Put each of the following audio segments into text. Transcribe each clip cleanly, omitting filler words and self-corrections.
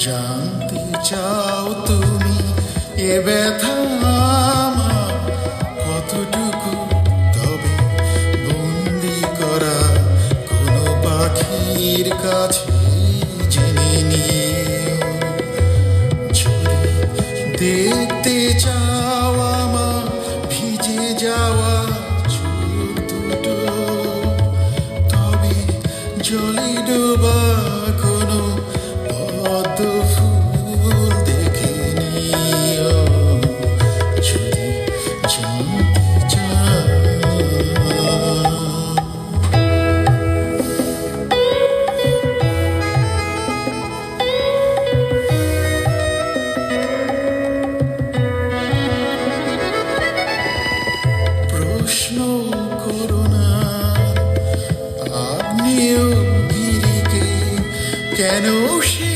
জানতে চাও তুমি এ ব্যথা আমার কতটুকু, তবে বন্দি করা কোনো পাখির কাছে জেনে নিও। যদি দেখতে চাও আমার ভিজে যাওয়া চোখ দুটো, তবে জলে ডোবা কোনো পদ্ম ফুল দেখে নিও। যদি জানতে চাও প্রশ্ন করো না আপনিও গিরিকে, কেন সে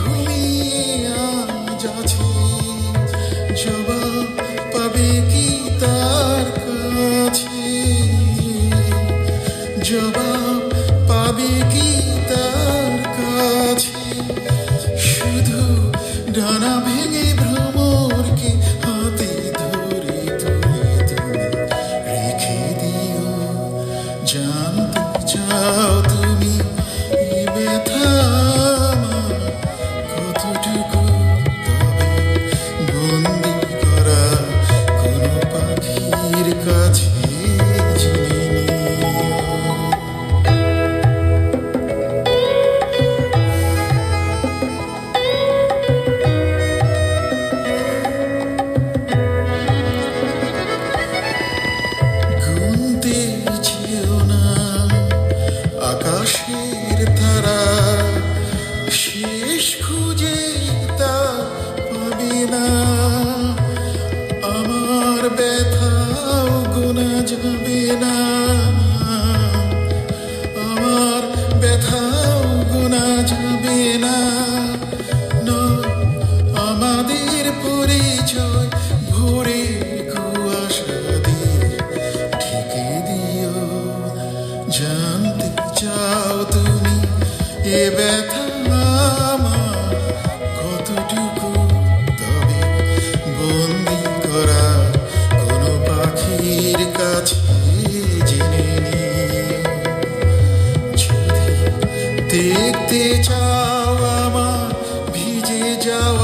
ঘুমিয়ে আজ আছে? জবাব পাবে কি তার কাছে? জবাব পাবে কি তার কাছে? শুধু ডানা ভেঙে ভ্রমরকে হাতে ধরে তুলে তুমি রেখে দিও। জানতে চাও তুমি এ ব্যথা আমার কতটুকু, তবে বন্দি করা কোনো পাখির কাছে জেনে নিও। গুনতে যেও না আকাশের তারা, শেষ খুঁজে তা পাবে না। আমার ব্যথাও গোনা যাবে না, আমার ব্যথাও গোনা যাবে না। নয় আমাদের পরিচয় ভোরের কুয়াশা দিয়ে ঢেকে দিও। জানতে চাও তুমি এ ব্যথা আমার কতটুকু, তবে বন্দি করা কোনো পাখির কাছে জেনে নিও। যদি দেখতে চাও আমার ভিজে যাওয়া